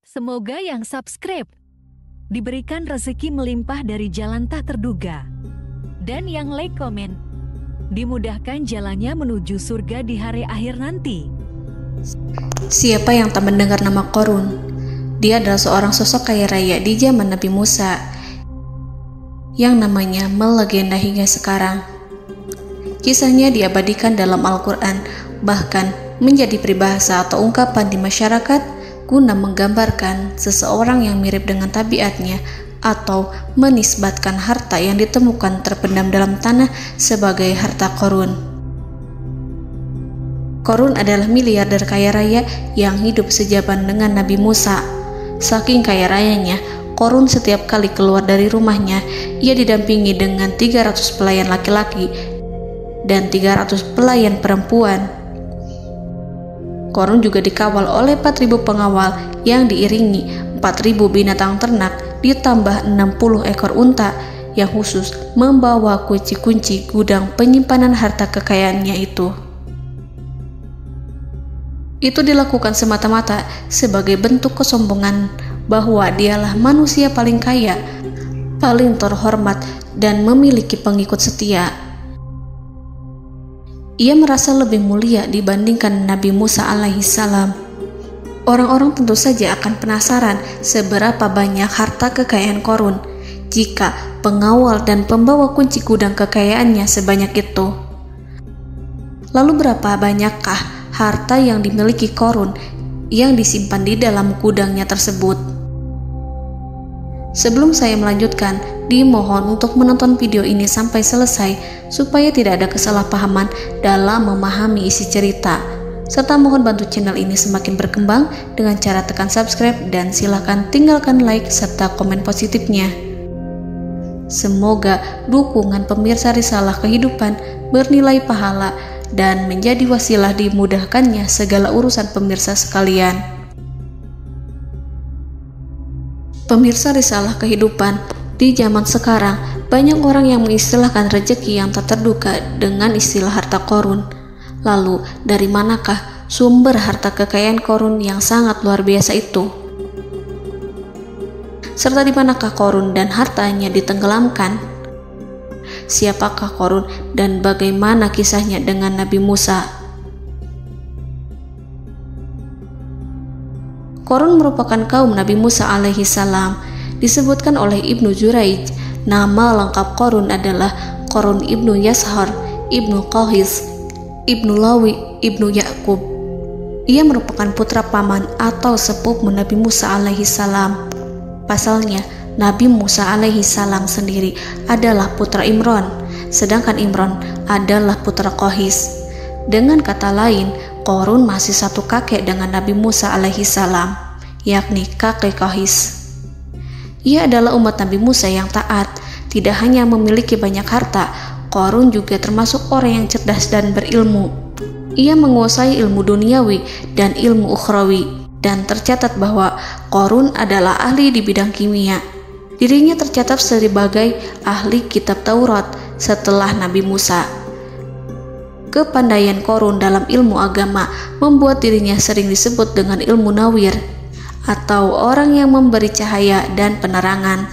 Semoga yang subscribe diberikan rezeki melimpah dari jalan tak terduga. Dan yang like komen, dimudahkan jalannya menuju surga di hari akhir nanti. Siapa yang tak mendengar nama Qorun? Dia adalah seorang sosok kaya raya di zaman Nabi Musa yang namanya melegenda hingga sekarang. Kisahnya diabadikan dalam Al-Quran, bahkan menjadi peribahasa atau ungkapan di masyarakat guna menggambarkan seseorang yang mirip dengan tabiatnya atau menisbatkan harta yang ditemukan terpendam dalam tanah sebagai harta Qorun. Qorun adalah miliarder kaya raya yang hidup sejaman dengan Nabi Musa. Saking kaya rayanya, Qorun setiap kali keluar dari rumahnya, ia didampingi dengan 300 pelayan laki-laki dan 300 pelayan perempuan. Qorun juga dikawal oleh 4.000 pengawal yang diiringi 4.000 binatang ternak ditambah 60 ekor unta yang khusus membawa kunci-kunci gudang penyimpanan harta kekayaannya itu. Itu dilakukan semata-mata sebagai bentuk kesombongan bahwa dialah manusia paling kaya, paling terhormat, dan memiliki pengikut setia. Ia merasa lebih mulia dibandingkan Nabi Musa alaihissalam. Orang-orang tentu saja akan penasaran seberapa banyak harta kekayaan Qorun jika pengawal dan pembawa kunci gudang kekayaannya sebanyak itu. Lalu berapa banyakkah harta yang dimiliki Qorun yang disimpan di dalam gudangnya tersebut? Sebelum saya melanjutkan, dimohon untuk menonton video ini sampai selesai supaya tidak ada kesalahpahaman dalam memahami isi cerita, serta mohon bantu channel ini semakin berkembang dengan cara tekan subscribe dan silakan tinggalkan like serta komen positifnya. Semoga dukungan pemirsa Risalah Kehidupan bernilai pahala dan menjadi wasilah dimudahkannya segala urusan pemirsa sekalian. Pemirsa Risalah Kehidupan, di zaman sekarang banyak orang yang mengistilahkan rezeki yang tak terduga dengan istilah harta Qorun. Lalu dari manakah sumber harta kekayaan Qorun yang sangat luar biasa itu? Serta di manakah Qorun dan hartanya ditenggelamkan? Siapakah Qorun dan bagaimana kisahnya dengan Nabi Musa? Qorun merupakan kaum Nabi Musa alaihissalam. Disebutkan oleh Ibnu Jurayj, nama lengkap Qorun adalah Qorun ibnu Yashar, ibnu Qahis, ibnu Lawi, ibnu Yakub. Ia merupakan putra paman atau sepupu Nabi Musa alaihissalam. Pasalnya, Nabi Musa alaihissalam sendiri adalah putra Imran, sedangkan Imran adalah putra Qahis. Dengan kata lain, Qorun masih satu kakek dengan Nabi Musa alaihissalam, yakni kakek Qahis. Ia adalah umat Nabi Musa yang taat. Tidak hanya memiliki banyak harta, Qorun juga termasuk orang yang cerdas dan berilmu. Ia menguasai ilmu duniawi dan ilmu ukhrawi, dan tercatat bahwa Qorun adalah ahli di bidang kimia. Dirinya tercatat sebagai ahli kitab Taurat setelah Nabi Musa. Kepandaian Qorun dalam ilmu agama membuat dirinya sering disebut dengan ilmu nawir, atau orang yang memberi cahaya dan penerangan.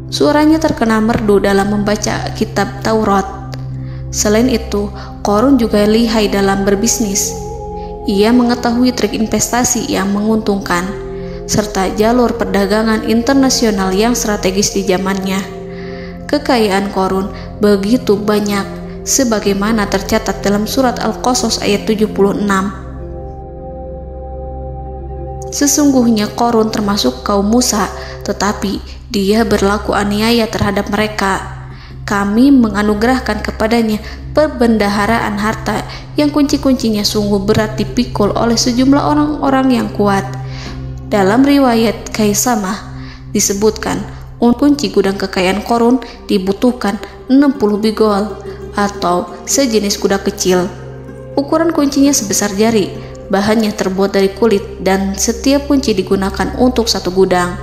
Suaranya terkenal merdu dalam membaca kitab Taurat. Selain itu, Qorun juga lihai dalam berbisnis. Ia mengetahui trik investasi yang menguntungkan, serta jalur perdagangan internasional yang strategis di zamannya. Kekayaan Qorun begitu banyak, sebagaimana tercatat dalam surat Al-Qasas ayat 76. Sesungguhnya Qorun termasuk kaum Musa, tetapi dia berlaku aniaya terhadap mereka. Kami menganugerahkan kepadanya perbendaharaan harta yang kunci-kuncinya sungguh berat dipikul oleh sejumlah orang-orang yang kuat. Dalam riwayat Kaisamah disebutkan, kunci gudang kekayaan Qorun dibutuhkan 60 bigol atau sejenis kuda kecil. Ukuran kuncinya sebesar jari, bahannya terbuat dari kulit, dan setiap kunci digunakan untuk satu gudang.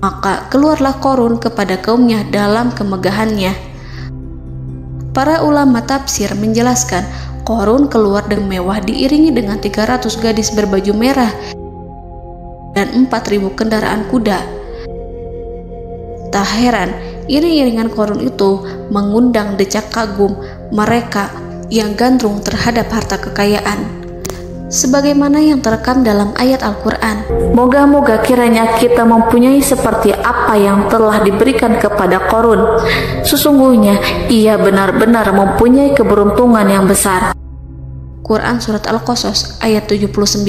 Maka keluarlah Qorun kepada kaumnya dalam kemegahannya. Para ulama tafsir menjelaskan Qarun keluar dengan mewah diiringi dengan 300 gadis berbaju merah dan 4.000 kendaraan kuda. Tak heran, iring-iringan Qarun itu mengundang decak kagum mereka yang gandrung terhadap harta kekayaan. Sebagaimana yang terekam dalam ayat Al-Quran, moga-moga kiranya kita mempunyai seperti apa yang telah diberikan kepada Qarun. Sesungguhnya ia benar-benar mempunyai keberuntungan yang besar. Quran Surat Al-Qasas ayat 79.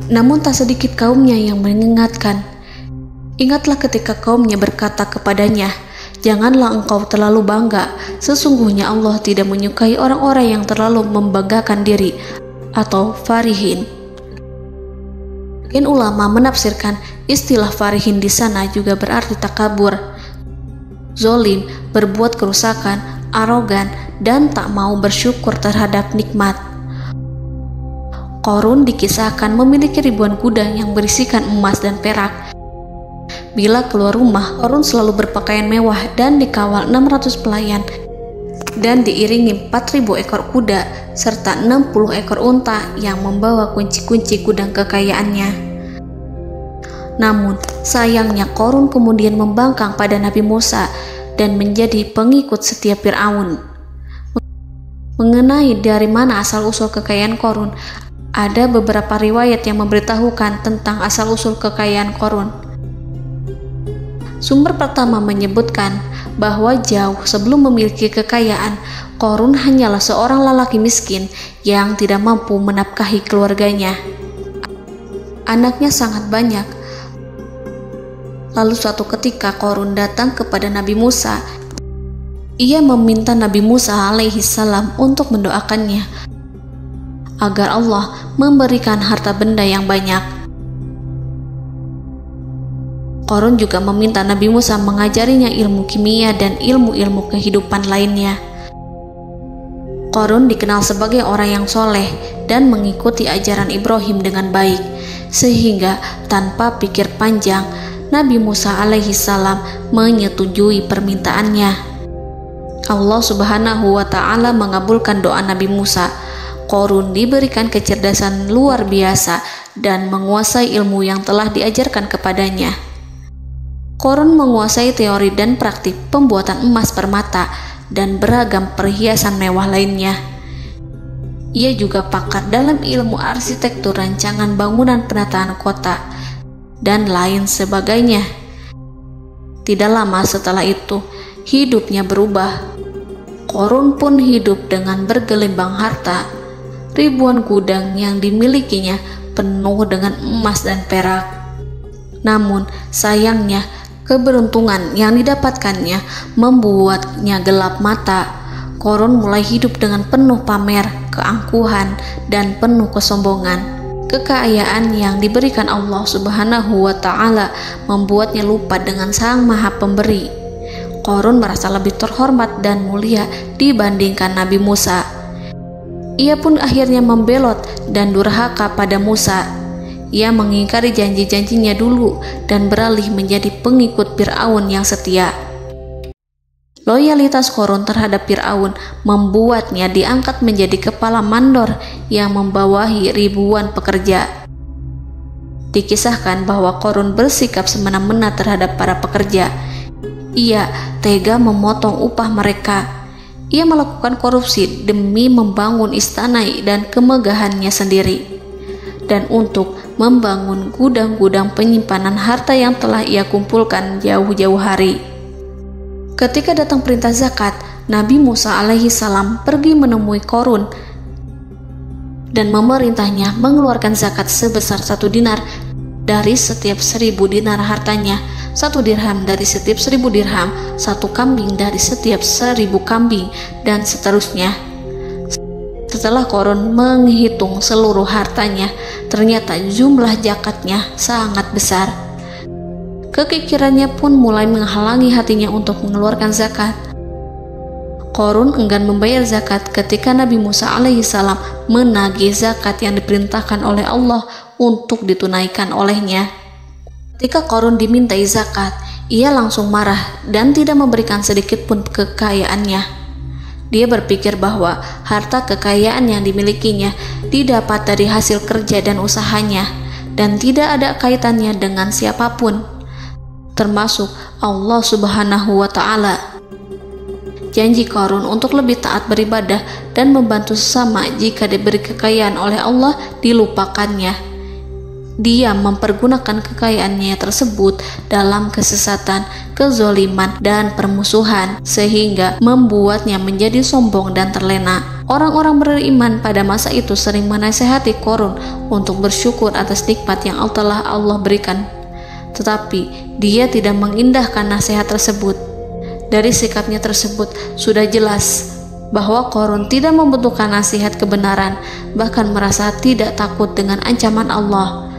Namun tak sedikit kaumnya yang mengingatkan. Ingatlah ketika kaumnya berkata kepadanya, janganlah engkau terlalu bangga, sesungguhnya Allah tidak menyukai orang-orang yang terlalu membanggakan diri atau farihin. Ulama menafsirkan istilah farihin di sana juga berarti takabur, zolim, berbuat kerusakan, arogan, dan tak mau bersyukur terhadap nikmat. Qarun dikisahkan memiliki ribuan kuda yang berisikan emas dan perak. Bila keluar rumah, Qarun selalu berpakaian mewah dan dikawal 600 pelayan dan diiringi 4.000 ekor kuda serta 60 ekor unta yang membawa kunci-kunci gudang kekayaannya. Namun, sayangnya Qarun kemudian membangkang pada Nabi Musa dan menjadi pengikut setia Fir'aun. Mengenai dari mana asal-usul kekayaan Qarun, ada beberapa riwayat yang memberitahukan tentang asal-usul kekayaan Qarun. Sumber pertama menyebutkan bahwa jauh sebelum memiliki kekayaan, Qarun hanyalah seorang lelaki miskin yang tidak mampu menafkahi keluarganya. Anaknya sangat banyak. Lalu suatu ketika Qarun datang kepada Nabi Musa. Ia meminta Nabi Musa alaihi salam untuk mendoakannya agar Allah memberikan harta benda yang banyak. Qarun juga meminta Nabi Musa mengajarinya ilmu kimia dan ilmu-ilmu kehidupan lainnya. Qarun dikenal sebagai orang yang soleh dan mengikuti ajaran Ibrahim dengan baik, sehingga tanpa pikir panjang, Nabi Musa alaihi salam menyetujui permintaannya. Allah Subhanahu wa ta'ala mengabulkan doa Nabi Musa. Qarun diberikan kecerdasan luar biasa dan menguasai ilmu yang telah diajarkan kepadanya. Qarun menguasai teori dan praktik pembuatan emas permata dan beragam perhiasan mewah lainnya. Ia juga pakar dalam ilmu arsitektur, rancangan bangunan, penataan kota, dan lain sebagainya. Tidak lama setelah itu, hidupnya berubah. Qarun pun hidup dengan bergelimbang harta. Ribuan gudang yang dimilikinya penuh dengan emas dan perak. Namun, sayangnya, keberuntungan yang didapatkannya membuatnya gelap mata. Qarun mulai hidup dengan penuh pamer, keangkuhan, dan penuh kesombongan. Kekayaan yang diberikan Allah Subhanahu wa ta'ala membuatnya lupa dengan Sang Maha Pemberi. Qarun merasa lebih terhormat dan mulia dibandingkan Nabi Musa. Ia pun akhirnya membelot dan durhaka pada Musa. Ia mengingkari janji-janjinya dulu dan beralih menjadi pengikut Fir'aun yang setia. Loyalitas Qarun terhadap Fir'aun membuatnya diangkat menjadi kepala mandor yang membawahi ribuan pekerja. Dikisahkan bahwa Qarun bersikap semena-mena terhadap para pekerja. Ia tega memotong upah mereka. Ia melakukan korupsi demi membangun istana dan kemegahannya sendiri, dan untuk membangun gudang-gudang penyimpanan harta yang telah ia kumpulkan jauh-jauh hari. Ketika datang perintah zakat, Nabi Musa alaihi salam pergi menemui Qarun dan memerintahnya mengeluarkan zakat sebesar 1 dinar dari setiap 1000 dinar hartanya, 1 dirham dari setiap 1000 dirham, 1 kambing dari setiap 1000 kambing, dan seterusnya. Setelah Qarun menghitung seluruh hartanya, ternyata jumlah zakatnya sangat besar. Kekikirannya pun mulai menghalangi hatinya untuk mengeluarkan zakat. Qarun enggan membayar zakat ketika Nabi Musa alaihissalam menagih zakat yang diperintahkan oleh Allah untuk ditunaikan olehnya. Ketika Qarun dimintai zakat, ia langsung marah dan tidak memberikan sedikit pun kekayaannya. Dia berpikir bahwa harta kekayaan yang dimilikinya didapat dari hasil kerja dan usahanya, dan tidak ada kaitannya dengan siapapun, termasuk Allah Subhanahu wa Ta'ala. Janji Qarun untuk lebih taat beribadah dan membantu sesama jika diberi kekayaan oleh Allah dilupakannya. Dia mempergunakan kekayaannya tersebut dalam kesesatan, kezoliman, dan permusuhan, sehingga membuatnya menjadi sombong dan terlena. Orang-orang beriman pada masa itu sering menasihati Qarun untuk bersyukur atas nikmat yang telah Allah berikan, tetapi dia tidak mengindahkan nasihat tersebut. Dari sikapnya tersebut sudah jelas bahwa Qarun tidak membutuhkan nasihat kebenaran, bahkan merasa tidak takut dengan ancaman Allah.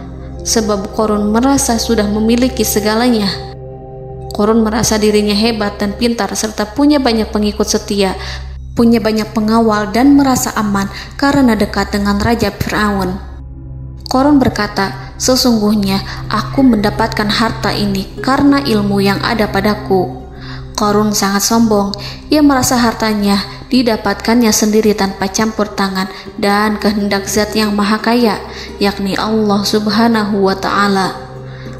Sebab Qarun merasa sudah memiliki segalanya. Qarun merasa dirinya hebat dan pintar serta punya banyak pengikut setia, punya banyak pengawal dan merasa aman karena dekat dengan Raja Fir'aun. Qarun berkata, "Sesungguhnya aku mendapatkan harta ini karena ilmu yang ada padaku." Qarun sangat sombong. Ia merasa hartanya didapatkannya sendiri tanpa campur tangan dan kehendak Zat yang Maha Kaya, yakni Allah Subhanahu wa Ta'ala.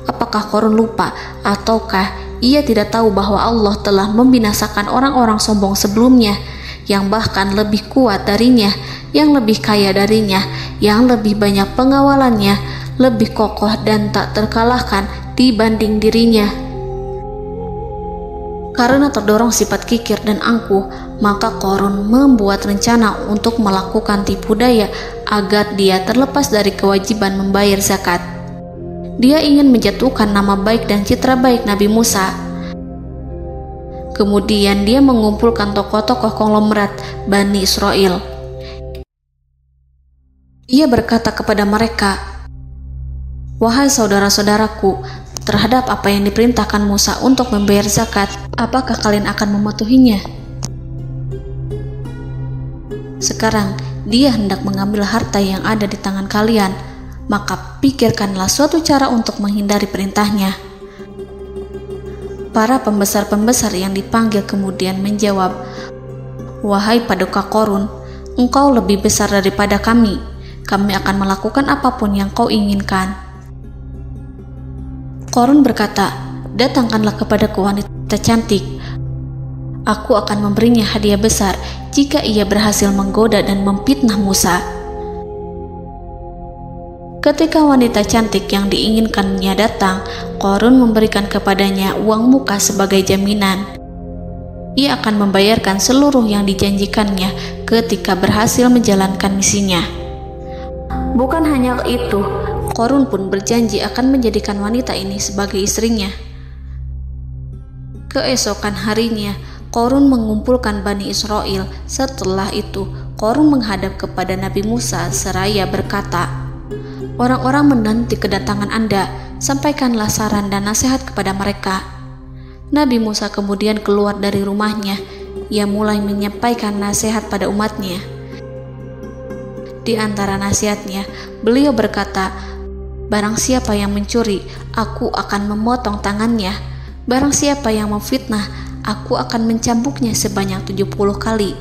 Apakah Qarun lupa ataukah ia tidak tahu bahwa Allah telah membinasakan orang-orang sombong sebelumnya yang bahkan lebih kuat darinya, yang lebih kaya darinya, yang lebih banyak pengawalannya, lebih kokoh dan tak terkalahkan dibanding dirinya? Karena terdorong sifat kikir dan angkuh, maka Qarun membuat rencana untuk melakukan tipu daya agar dia terlepas dari kewajiban membayar zakat. Dia ingin menjatuhkan nama baik dan citra baik Nabi Musa. Kemudian dia mengumpulkan tokoh-tokoh konglomerat Bani Israel. Ia berkata kepada mereka, "Wahai saudara-saudaraku, terhadap apa yang diperintahkan Musa untuk membayar zakat, apakah kalian akan mematuhinya? Sekarang dia hendak mengambil harta yang ada di tangan kalian, maka pikirkanlah suatu cara untuk menghindari perintahnya." Para pembesar-pembesar yang dipanggil kemudian menjawab, "Wahai paduka Qarun, engkau lebih besar daripada kami. Kami akan melakukan apapun yang kau inginkan." Qarun berkata, "Datangkanlah kepadaku wanita cantik. Aku akan memberinya hadiah besar jika ia berhasil menggoda dan memfitnah Musa." Ketika wanita cantik yang diinginkannya datang, Qarun memberikan kepadanya uang muka sebagai jaminan. Ia akan membayarkan seluruh yang dijanjikannya ketika berhasil menjalankan misinya. Bukan hanya itu, Qarun pun berjanji akan menjadikan wanita ini sebagai istrinya. Keesokan harinya, Qarun mengumpulkan Bani Israel. Setelah itu, Qarun menghadap kepada Nabi Musa seraya berkata, "Orang-orang menanti kedatangan Anda, sampaikanlah saran dan nasihat kepada mereka." Nabi Musa kemudian keluar dari rumahnya. Ia mulai menyampaikan nasihat pada umatnya. Di antara nasihatnya, beliau berkata, "Barang siapa yang mencuri, aku akan memotong tangannya. Barang siapa yang memfitnah, aku akan mencambuknya sebanyak 70 kali.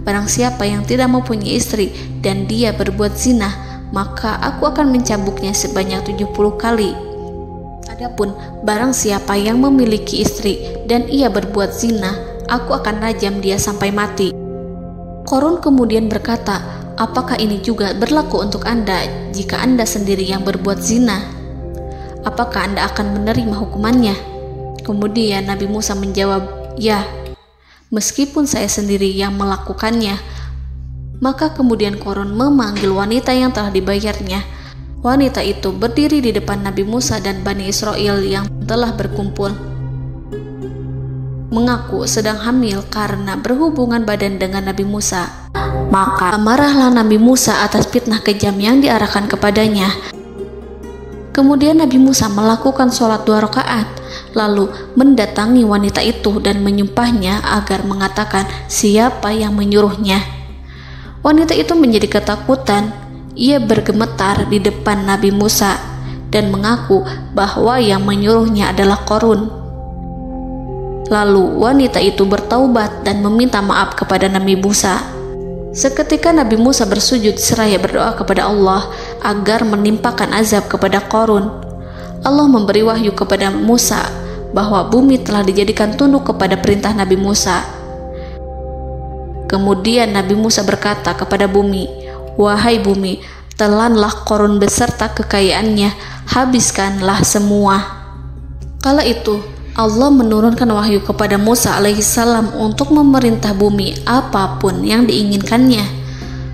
Barang siapa yang tidak mempunyai istri dan dia berbuat zina, maka aku akan mencambuknya sebanyak 70 kali. Adapun barang siapa yang memiliki istri dan ia berbuat zina, aku akan rajam dia sampai mati." Qarun kemudian berkata, "Apakah ini juga berlaku untuk Anda jika Anda sendiri yang berbuat zina? Apakah Anda akan menerima hukumannya?" Kemudian Nabi Musa menjawab, "Ya, meskipun saya sendiri yang melakukannya." Maka kemudian Qarun memanggil wanita yang telah dibayarnya. Wanita itu berdiri di depan Nabi Musa dan Bani Israel yang telah berkumpul, mengaku sedang hamil karena berhubungan badan dengan Nabi Musa. Maka marahlah Nabi Musa atas fitnah kejam yang diarahkan kepadanya. Kemudian Nabi Musa melakukan sholat 2 rakaat, lalu mendatangi wanita itu dan menyumpahnya agar mengatakan siapa yang menyuruhnya. Wanita itu menjadi ketakutan. Ia bergemetar di depan Nabi Musa dan mengaku bahwa yang menyuruhnya adalah Qarun. Lalu wanita itu bertaubat dan meminta maaf kepada Nabi Musa. Seketika Nabi Musa bersujud seraya berdoa kepada Allah agar menimpakan azab kepada Qarun. Allah memberi wahyu kepada Musa bahwa bumi telah dijadikan tunduk kepada perintah Nabi Musa. Kemudian Nabi Musa berkata kepada bumi, "Wahai bumi, telanlah Qarun beserta kekayaannya, habiskanlah semua." Kala itu Allah menurunkan wahyu kepada Musa alaihissalam untuk memerintah bumi apapun yang diinginkannya.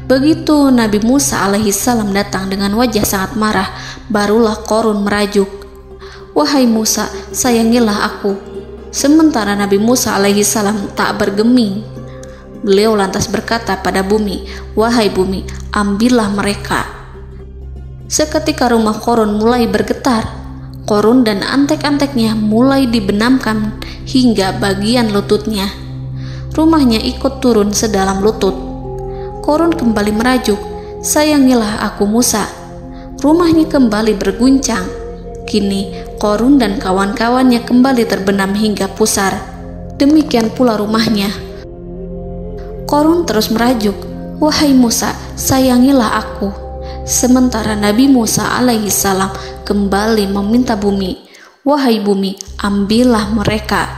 Begitu Nabi Musa alaihissalam datang dengan wajah sangat marah, barulah Qarun merajuk, "Wahai Musa, sayangilah aku." Sementara Nabi Musa alaihissalam tak bergeming. Beliau lantas berkata pada bumi, "Wahai bumi, ambillah mereka." Seketika rumah Qarun mulai bergetar. Qarun dan antek-anteknya mulai dibenamkan hingga bagian lututnya. Rumahnya ikut turun sedalam lutut. Qarun kembali merajuk, "Sayangilah aku Musa." Rumahnya kembali berguncang. Kini Qarun dan kawan-kawannya kembali terbenam hingga pusar. Demikian pula rumahnya. Qarun terus merajuk, "Wahai Musa, sayangilah aku." Sementara Nabi Musa alaihissalam kembali meminta bumi, "Wahai bumi, ambillah mereka."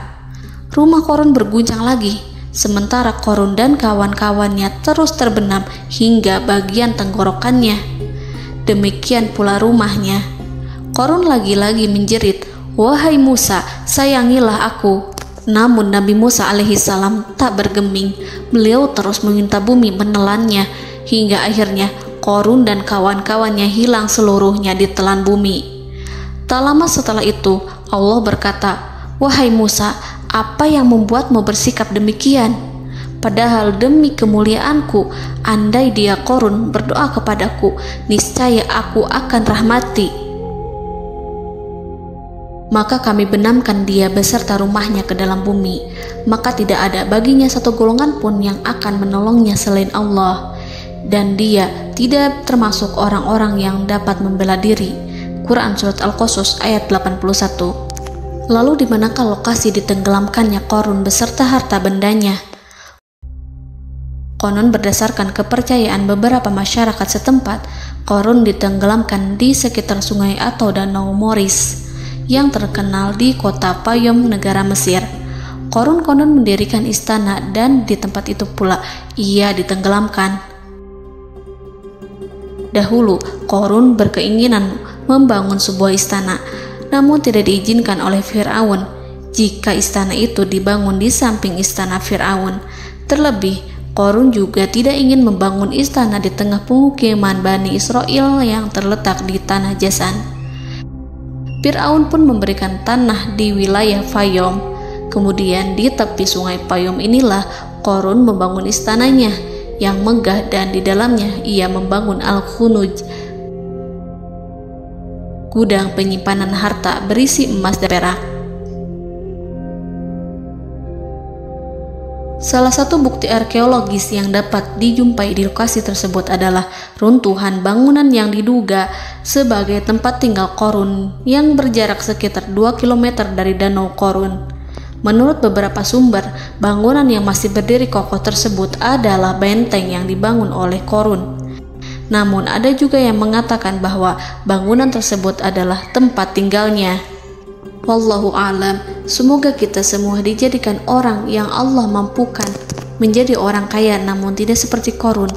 Rumah Qarun berguncang lagi, sementara Qarun dan kawan-kawannya terus terbenam hingga bagian tenggorokannya. Demikian pula rumahnya. Qarun lagi-lagi menjerit, "Wahai Musa, sayangilah aku." Namun Nabi Musa alaihissalam tak bergeming. Beliau terus meminta bumi menelannya hingga akhirnya Qarun dan kawan-kawannya hilang seluruhnya ditelan bumi. Tak lama setelah itu Allah berkata, "Wahai Musa, apa yang membuatmu bersikap demikian? Padahal demi kemuliaanku, andai dia Qarun berdoa kepadaku, niscaya aku akan rahmati. Maka kami benamkan dia beserta rumahnya ke dalam bumi, maka tidak ada baginya satu golongan pun yang akan menolongnya selain Allah, dan dia tidak termasuk orang-orang yang dapat membela diri." Quran Surat Al-Qasas ayat 81. Lalu di manakah lokasi ditenggelamkannya Qarun beserta harta bendanya? Konon berdasarkan kepercayaan beberapa masyarakat setempat, Qarun ditenggelamkan di sekitar sungai atau danau Moris yang terkenal di kota Payom, negara Mesir. Qarun konon mendirikan istana dan di tempat itu pula ia ditenggelamkan. Dahulu, Qarun berkeinginan membangun sebuah istana, namun tidak diizinkan oleh Fir'aun jika istana itu dibangun di samping istana Fir'aun. Terlebih, Qarun juga tidak ingin membangun istana di tengah pemukiman Bani Israel yang terletak di tanah Jasan. Fir'aun pun memberikan tanah di wilayah Fayom. Kemudian di tepi sungai Payom inilah Qarun membangun istananya yang megah, dan di dalamnya ia membangun Al-Khunuj, gudang penyimpanan harta berisi emas dan perak. Salah satu bukti arkeologis yang dapat dijumpai di lokasi tersebut adalah runtuhan bangunan yang diduga sebagai tempat tinggal Qarun yang berjarak sekitar 2 km dari Danau Qarun. Menurut beberapa sumber, bangunan yang masih berdiri kokoh tersebut adalah benteng yang dibangun oleh Qarun. Namun ada juga yang mengatakan bahwa bangunan tersebut adalah tempat tinggalnya. Wallahu a'lam. Semoga kita semua dijadikan orang yang Allah mampukan menjadi orang kaya namun tidak seperti Qarun,